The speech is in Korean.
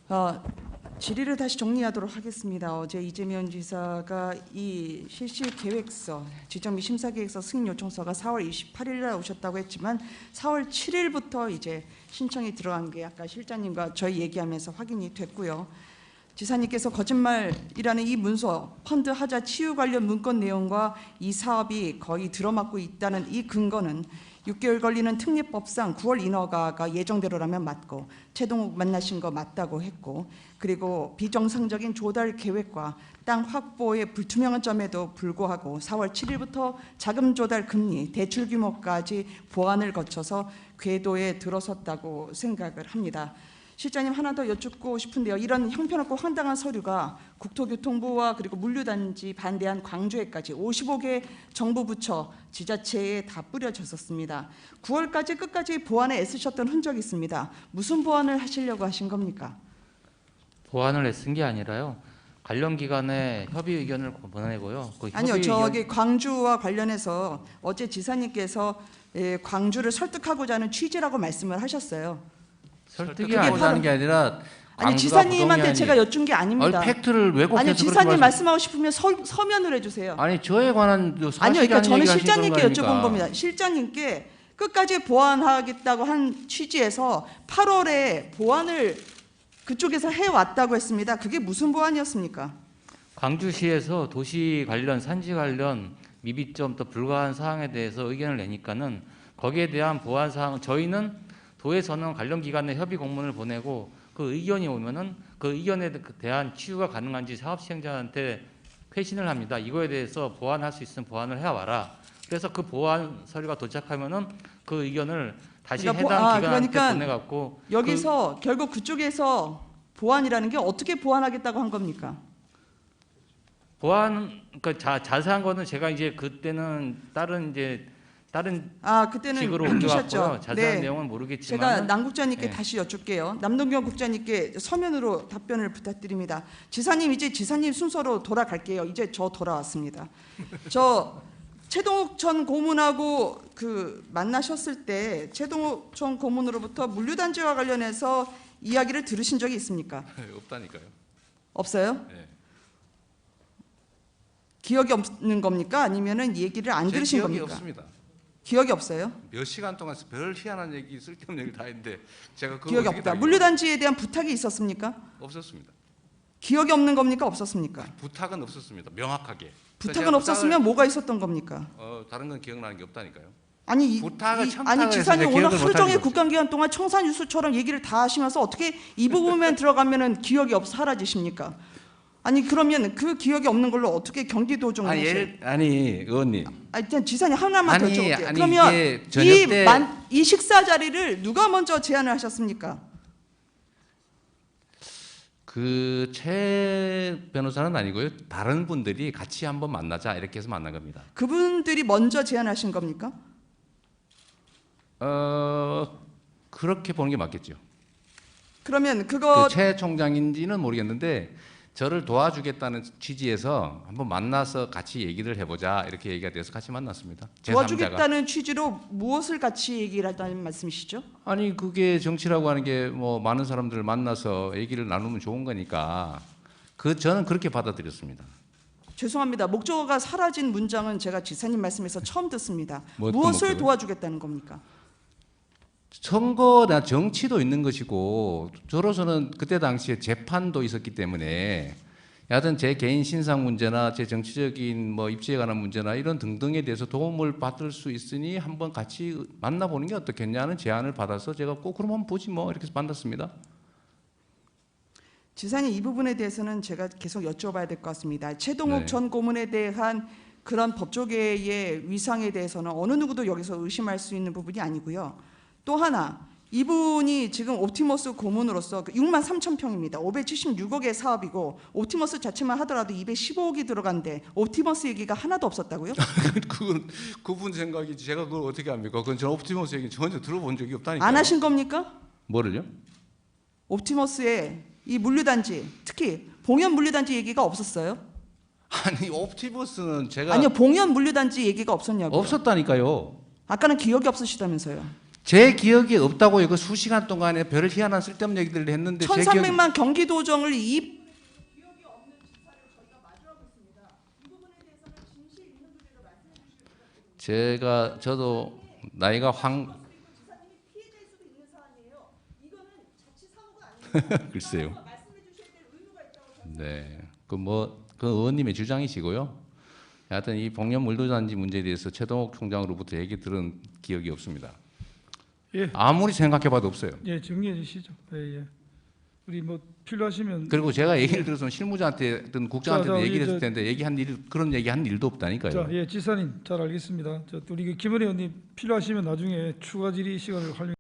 어, 질의를 다시 정리하도록 하겠습니다. 어제 이재명 지사가 이 실시 계획서, 지정 및 심사 계획서 승인 요청서가 4월 28일 날 오셨다고 했지만 4월 7일부터 이제 신청이 들어간 게 아까 실장님과 저희 얘기하면서 확인이 됐고요. 지사님께서 거짓말이라는 이 문서, 펀드 하자 치유 관련 문건 내용과 이 사업이 거의 들어맞고 있다는 이 근거는 6개월 걸리는 특례법상 9월 인허가가 예정대로라면 맞고 최동욱 만나신 거 맞다고 했고, 그리고 비정상적인 조달 계획과 땅 확보의 불투명한 점에도 불구하고 4월 7일부터 자금 조달 금리, 대출 규모까지 보완을 거쳐서 궤도에 들어섰다고 생각을 합니다. 실장님, 하나 더 여쭙고 싶은데요. 이런 형편없고 황당한 서류가 국토교통부와 그리고 물류단지 반대한 광주에까지 55개 정부 부처, 지자체에 다 뿌려졌었습니다. 9월까지 끝까지 보완에 애쓰셨던 흔적이 있습니다. 무슨 보완을 하시려고 하신 겁니까? 보완을 애쓴 게 아니라요. 관련 기관에 협의 의견을 보내고요. 그 아니요, 저기 광주와 관련해서 어제 지사님께서 광주를 설득하고자 하는 취지라고 말씀을 하셨어요. 설득이 하는 게 아니라 아니, 지사님한테 제가 여쭌 게 아닙니다. 팩트를 왜곡해서 아니, 지사님 말씀하고 싶으면 서면을 해주세요. 아니, 저에 관한 사실이 아니요, 그러니까 저는 하시는 실장님께 거 여쭤본 겁니다. 실장님께 끝까지 보완하겠다고 한 취지에서 8월에 보완을 그쪽에서 해왔다고 했습니다. 그게 무슨 보완이었습니까? 광주시에서 도시 관련, 산지 관련 미비점 또 불가한 사항에 대해서 의견을 내니까는 거기에 대한 보완 사항, 저희는 도에서는 관련 기관에 협의 공문을 보내고 그 의견이 오면은 그 의견에 대한 치유가 가능한지 사업 시행자한테 회신을 합니다. 이거에 대해서 보완할 수 있으면 보완을 해와라. 그래서 그 보완 서류가 도착하면은 그 의견을 다시 그러니까 해당 기관한테 그러니까 보내갖고 여기서 결국 그쪽에서 보완이라는 게 어떻게 보완하겠다고 한 겁니까? 보완, 그러니까 자세한 거는 제가 이제 그때는 다른 그때는 식으로 하셨죠. 옮겨왔고요. 자세한 네. 내용은 모르겠지만 제가 남 국장님께 네. 다시 여쭙게요. 남동경 국장님께 서면으로 답변을 부탁드립니다. 지사님, 이제 지사님 순서로 돌아갈게요. 이제 저 돌아왔습니다. 저 최동욱 전 고문하고 만나셨을 때 최동욱 전 고문으로부터 물류단지와 관련해서 이야기를 들으신 적이 있습니까? 없다니까요. 없어요? 네. 기억이 없는 겁니까? 아니면은 얘기를 안 들으신 기억이 겁니까? 없습니다. 기억이 없어요? 몇 시간 동안 별 희한한 얘기, 쓸데없는 얘기 다 했는데 제가 그거 기억이 어떻게 없다. 다 물류단지에 대한 부탁이 있었습니까? 없었습니다. 기억이 없는 겁니까? 없었습니까? 부탁은 없었습니다. 명확하게. 부탁은 없었으면 뭐가 있었던 겁니까? 다른 건 기억나는 게 없다니까요. 아니, 부탁을 아니, 지사님 오늘 하루 종일 거죠. 국감기간 동안 청산유수처럼 얘기를 다 하시면서 어떻게 이 부분만 들어가면은 기억이 사라지십니까? 아니, 그러면 그 기억이 없는 걸로 어떻게 경기도정을 하세요? 아니, 의원님. 일단 지사님 하나만 더 여쭤볼게요. 아니, 그러면 이게 저녁 때 이 식사 자리를 누가 먼저 제안을 하셨습니까? 최 변호사는 아니고요. 다른 분들이 같이 한번 만나자 이렇게 해서 만난 겁니다. 그분들이 먼저 제안하신 겁니까? 그렇게 보는 게 맞겠죠. 그러면 그거 최 총장인지는 모르겠는데 저를 도와주겠다는 취지에서 한번 만나서 같이 얘기를 해보자 이렇게 얘기가 돼서 같이 만났습니다. 제3자가. 도와주겠다는 취지로 무엇을 같이 얘기를 하다는 말씀이시죠? 아니, 그게 정치라고 하는 게 뭐 많은 사람들을 만나서 얘기를 나누면 좋은 거니까 저는 그렇게 받아들였습니다. 죄송합니다. 목적어가 사라진 문장은 제가 지사님 말씀에서 처음 듣습니다. 뭐 무엇을 목적어요? 도와주겠다는 겁니까? 선거나 정치도 있는 것이고 저로서는 그때 당시에 재판도 있었기 때문에 여하튼 제 개인 신상 문제나 제 정치적인 뭐 입지에 관한 문제나 이런 등등에 대해서 도움을 받을 수 있으니 한번 같이 만나보는 게 어떻겠냐는 제안을 받아서 제가 꼭 그럼 한번 보지 뭐 이렇게 해서 만났습니다. 지사님, 이 부분에 대해서는 제가 계속 여쭤봐야 될 것 같습니다. 최동욱 네. 전 고문에 대한 그런 법조계의 위상에 대해서는 어느 누구도 여기서 의심할 수 있는 부분이 아니고요. 또 하나, 이분이 지금 옵티머스 고문으로서 6만 3천 평입니다. 576억의 사업이고 옵티머스 자체만 하더라도 215억이 들어간데 옵티머스 얘기가 하나도 없었다고요? 그건 그분 생각이지. 제가 그걸 어떻게 합니까? 그건 저 옵티머스 얘기 전혀 들어본 적이 없다니까요. 안 하신 겁니까? 뭐를요? 옵티머스의 이 물류단지, 특히 봉현 물류단지 얘기가 없었어요? 아니, 옵티머스는 제가 아니요, 봉현 물류단지 얘기가 없었냐고요? 없었다니까요. 아까는 기억이 없으시다면서요. 제 기억이 없다고요. 그 수시간 동안에 별 희한한 쓸데없는 얘기들을 했는데 제 기억이 1,300만 경기도정을 이입 저도 나이가 글쎄요. 네, 그 의원님의 주장이시고요. 하여튼 이 복년 물도단지 문제에 대해서 최동욱 총장으로부터 얘기 들은 기억이 없습니다. 예. 아무리 생각해봐도 없어요. 예, 정리해 주시죠. 예, 예. 우리 뭐 필요하시면 그리고 제가 얘기를 들었으면 실무자한테든 국장한테도 자, 얘기를 저- 했을 텐데 그런 얘기 한 일도 없다니까요. 자, 예, 지사님 잘 알겠습니다. 우리 김은혜 의원님 필요하시면 나중에 추가 질의 시간을 활용.